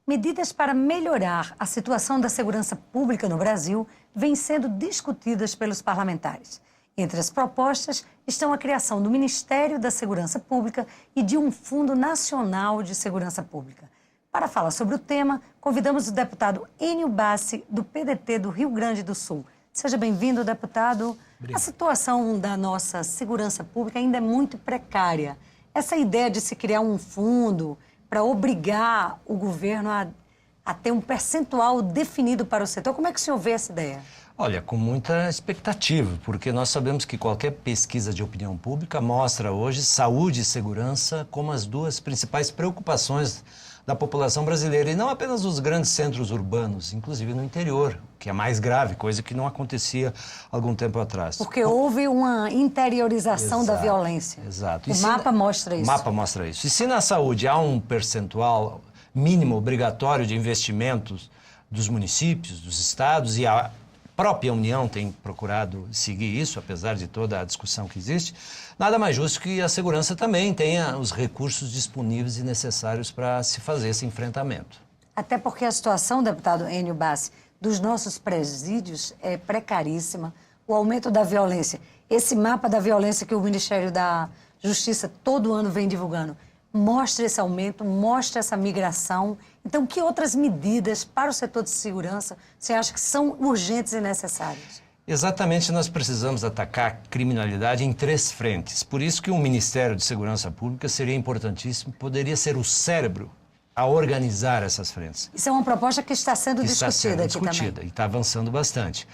Medidas para melhorar a situação da segurança pública no Brasil vêm sendo discutidas pelos parlamentares. Entre as propostas estão a criação do Ministério da Segurança Pública e de um Fundo Nacional de Segurança Pública. Para falar sobre o tema, convidamos o deputado Enio Bassi, do PDT do Rio Grande do Sul. Seja bem-vindo, deputado. Obrigado. A situação da nossa segurança pública ainda é muito precária. Essa ideia de se criar um fundo para obrigar o governo a ter um percentual definido para o setor, como é que o senhor vê essa ideia? Olha, com muita expectativa, porque nós sabemos que qualquer pesquisa de opinião pública mostra hoje saúde e segurança como as duas principais preocupações da população brasileira, e não apenas nos grandes centros urbanos, inclusive no interior, que é mais grave, coisa que não acontecia algum tempo atrás. Porque houve uma interiorização da violência. Exato. O mapa mostra isso. O mapa mostra isso. E se na saúde há um percentual mínimo obrigatório de investimentos dos municípios, dos estados, e a própria União tem procurado seguir isso, apesar de toda a discussão que existe, nada mais justo que a segurança também tenha os recursos disponíveis e necessários para se fazer esse enfrentamento. Até porque a situação, deputado Enio Bassi, dos nossos presídios é precaríssima. O aumento da violência, esse mapa da violência que o Ministério da Justiça todo ano vem divulgando, mostra esse aumento, mostra essa migração. Então, que outras medidas para o setor de segurança você acha que são urgentes e necessárias? Exatamente, nós precisamos atacar a criminalidade em três frentes. Por isso que um Ministério de Segurança Pública seria importantíssimo, poderia ser o cérebro a organizar essas frentes. Isso é uma proposta que está sendo discutida aqui também. E está avançando bastante.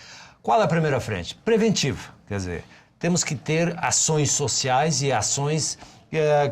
Qual é a primeira frente? Preventiva. Quer dizer, temos que ter ações sociais e ações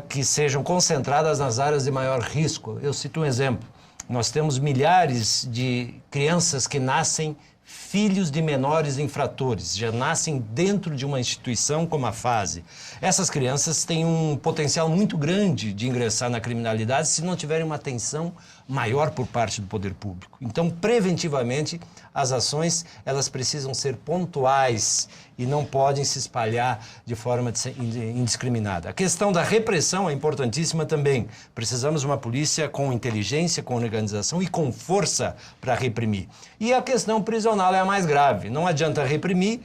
que sejam concentradas nas áreas de maior risco. Eu cito um exemplo. Nós temos milhares de crianças que nascem filhos de menores infratores, já nascem dentro de uma instituição como a FASE. Essas crianças têm um potencial muito grande de ingressar na criminalidade se não tiverem uma atenção maior por parte do poder público. Então, preventivamente, as ações elas precisam ser pontuais e não podem se espalhar de forma indiscriminada. A questão da repressão é importantíssima também. Precisamos de uma polícia com inteligência, com organização e com força para reprimir. E a questão prisional é a mais grave. Não adianta reprimir,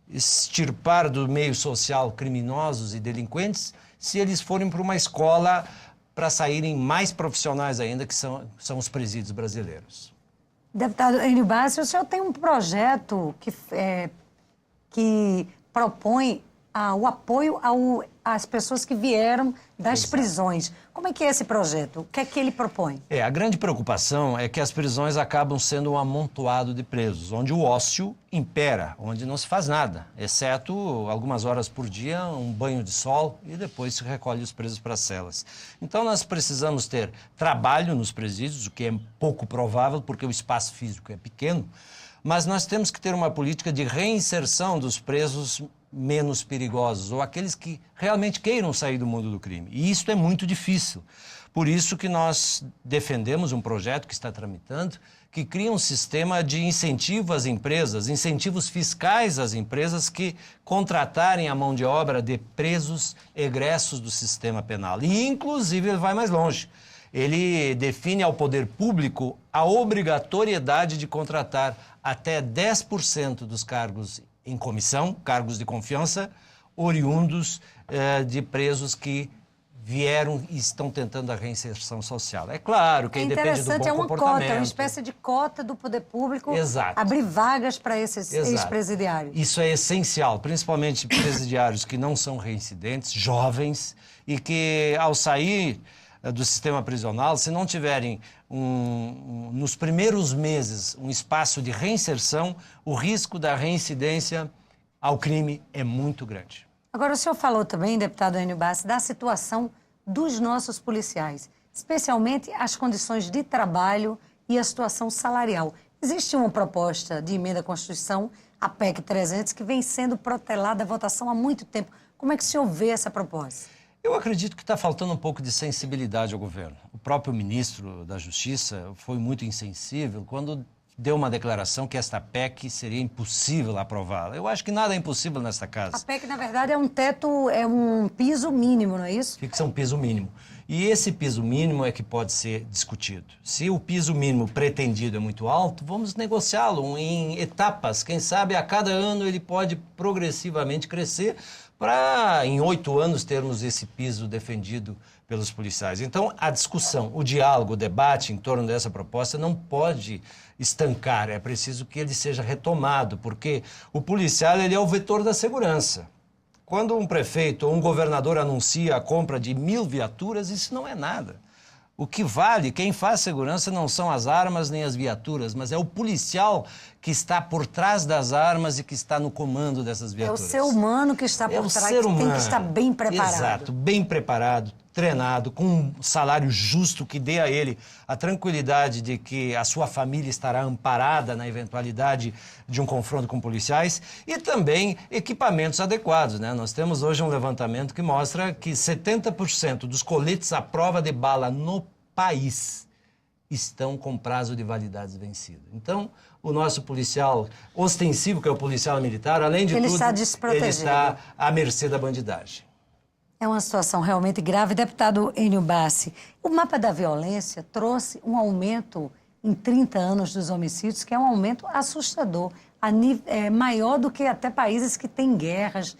extirpar do meio social criminosos e delinquentes se eles forem para uma escola para saírem mais profissionais ainda, que são os presídios brasileiros. Deputado Enio Bassi, o senhor tem um projeto que propõe o apoio às pessoas que vieram das prisões. Como é que é esse projeto? O que é que ele propõe? A grande preocupação é que as prisões acabam sendo um amontoado de presos, onde o ócio impera, onde não se faz nada, exceto algumas horas por dia, um banho de sol e depois se recolhe os presos para as celas. Então nós precisamos ter trabalho nos presídios, o que é pouco provável porque o espaço físico é pequeno, mas nós temos que ter uma política de reinserção dos presos menos perigosos, ou aqueles que realmente queiram sair do mundo do crime. E isso é muito difícil. Por isso que nós defendemos um projeto que está tramitando, que cria um sistema de incentivo às empresas, incentivos fiscais às empresas que contratarem a mão de obra de presos egressos do sistema penal. E, inclusive, ele vai mais longe. Ele define ao poder público a obrigatoriedade de contratar até 10% dos cargos em comissão, cargos de confiança, oriundos de presos que vieram e estão tentando a reinserção social. É claro que aí depende do bom comportamento. É uma cota, uma espécie de cota do poder público. Exato. Abrir vagas para esses ex-presidiários. Isso é essencial, principalmente presidiários que não são reincidentes, jovens, e que ao sair do sistema prisional, se não tiverem nos primeiros meses um espaço de reinserção, o risco da reincidência ao crime é muito grande. Agora, o senhor falou também, deputado Enio Bassi, da situação dos nossos policiais, especialmente as condições de trabalho e a situação salarial. Existe uma proposta de emenda à Constituição, a PEC 300, que vem sendo protelada à votação há muito tempo. Como é que o senhor vê essa proposta? Eu acredito que está faltando um pouco de sensibilidade ao governo. O próprio ministro da Justiça foi muito insensível quando deu uma declaração que esta PEC seria impossível aprová-la. Eu acho que nada é impossível nesta casa. A PEC, na verdade, é um piso mínimo, não é isso? Fixa um piso mínimo. E esse piso mínimo é que pode ser discutido. Se o piso mínimo pretendido é muito alto, vamos negociá-lo em etapas. Quem sabe a cada ano ele pode progressivamente crescer para, em 8 anos, termos esse piso defendido pelos policiais. Então, a discussão, o diálogo, o debate em torno dessa proposta não pode estancar. É preciso que ele seja retomado, porque o policial ele é o vetor da segurança. Quando um prefeito ou um governador anuncia a compra de 1000 viaturas, isso não é nada. O que vale, quem faz segurança não são as armas nem as viaturas, mas é o policial que está por trás das armas e que está no comando dessas viaturas. É o ser humano que está por trás, que tem que estar bem preparado. Exato, bem preparado, treinado, com um salário justo que dê a ele a tranquilidade de que a sua família estará amparada na eventualidade de um confronto com policiais e também equipamentos adequados, né? Nós temos hoje um levantamento que mostra que 70% dos coletes à prova de bala no país estão com prazo de validade vencido. Então, o nosso policial ostensivo, que é o policial militar, além de ele tudo, está desprotegido. ele está à mercê da bandidagem. É uma situação realmente grave. Deputado Enio Bassi, o mapa da violência trouxe um aumento em 30 anos dos homicídios, que é um aumento assustador, maior do que até países que têm guerras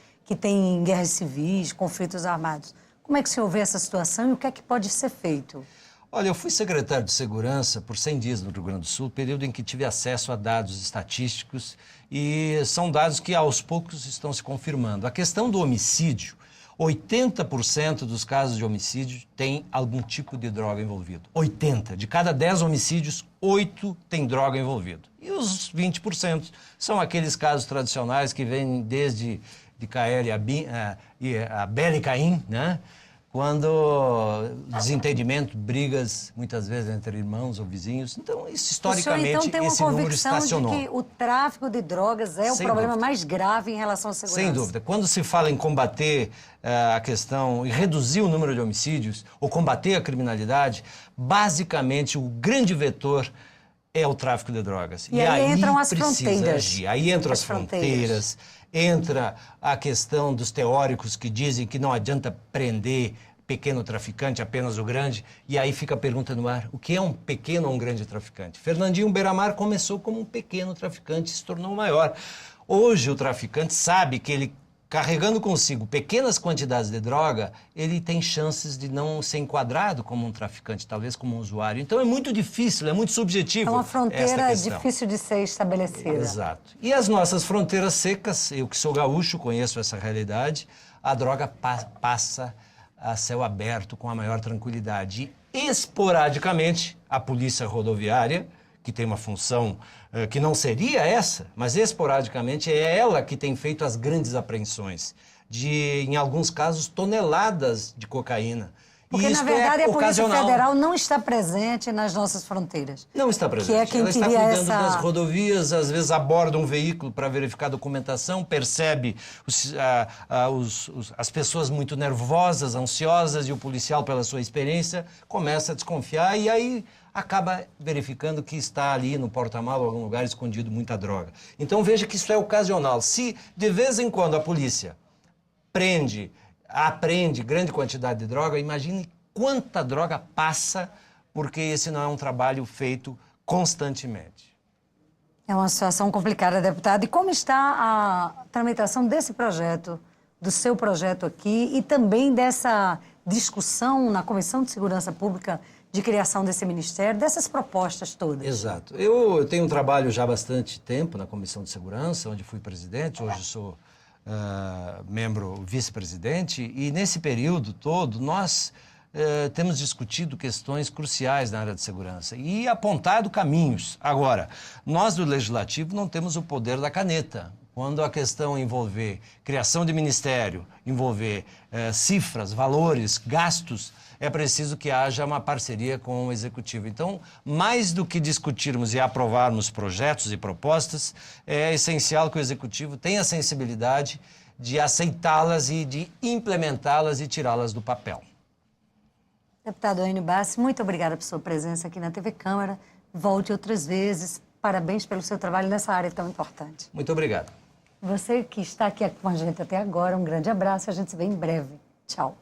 civis, conflitos armados. Como é que o senhor vê essa situação e o que é que pode ser feito? Olha, eu fui secretário de Segurança por 100 dias no Rio Grande do Sul, período em que tive acesso a dados estatísticos e são dados que aos poucos estão se confirmando. A questão do homicídio, 80% dos casos de homicídio tem algum tipo de droga envolvido. 80%. De cada 10 homicídios, 8 tem droga envolvido. E os 20% são aqueles casos tradicionais que vêm desde de Caer e Abel e Caim, né? Quando desentendimento, brigas, muitas vezes entre irmãos ou vizinhos. Então, isso historicamente, o senhor, então, tem esse número estacionou. de que o tráfico de drogas é o problema mais grave em relação à segurança? Sem dúvida. Quando se fala em combater a questão e reduzir o número de homicídios ou combater a criminalidade, basicamente o grande vetor é o tráfico de drogas. E aí entram as fronteiras. Agir. Aí entram as fronteiras. Entra a questão dos teóricos que dizem que não adianta prender pequeno traficante, apenas o grande. E aí fica a pergunta no ar, o que é um pequeno ou um grande traficante? Fernandinho Beiramar começou como um pequeno traficante e se tornou maior. Hoje o traficante sabe que ele, carregando consigo pequenas quantidades de droga, ele tem chances de não ser enquadrado como um traficante, talvez como um usuário. Então é muito difícil, é muito subjetivo. É uma fronteira difícil de ser estabelecida. Exato. E as nossas fronteiras secas, eu que sou gaúcho, conheço essa realidade, a droga passa a céu aberto com a maior tranquilidade. E, esporadicamente, a polícia rodoviária, que tem uma função que não seria essa, mas esporadicamente é ela que tem feito as grandes apreensões de, em alguns casos, toneladas de cocaína. Porque, na verdade, a Polícia Federal não está presente nas nossas fronteiras. Não está presente. Que é quem ela está cuidando essa... das rodovias, às vezes aborda um veículo para verificar a documentação, percebe as pessoas muito nervosas, ansiosas, e o policial, pela sua experiência, começa a desconfiar e aí acaba verificando que está ali no porta-malas ou em algum lugar escondido muita droga. Então veja que isso é ocasional. Se de vez em quando a polícia apreende grande quantidade de droga, imagine quanta droga passa, porque esse não é um trabalho feito constantemente. É uma situação complicada, deputado. E como está a tramitação desse projeto, do seu projeto aqui, e também dessa discussão na Comissão de Segurança Pública de criação desse ministério, dessas propostas todas? Exato. Eu tenho um trabalho já há bastante tempo na Comissão de Segurança, onde fui presidente, hoje sou membro vice-presidente, e nesse período todo nós temos discutido questões cruciais na área de segurança e apontado caminhos. Agora, nós do Legislativo não temos o poder da caneta. Quando a questão envolver criação de ministério, envolver cifras, valores, gastos, é preciso que haja uma parceria com o Executivo. Então, mais do que discutirmos e aprovarmos projetos e propostas, é essencial que o Executivo tenha a sensibilidade de aceitá-las e de implementá-las e tirá-las do papel. Deputado Enio Bassi, muito obrigada por sua presença aqui na TV Câmara. Volte outras vezes. Parabéns pelo seu trabalho nessa área tão importante. Muito obrigado. Você que está aqui com a gente até agora, um grande abraço. A gente se vê em breve. Tchau.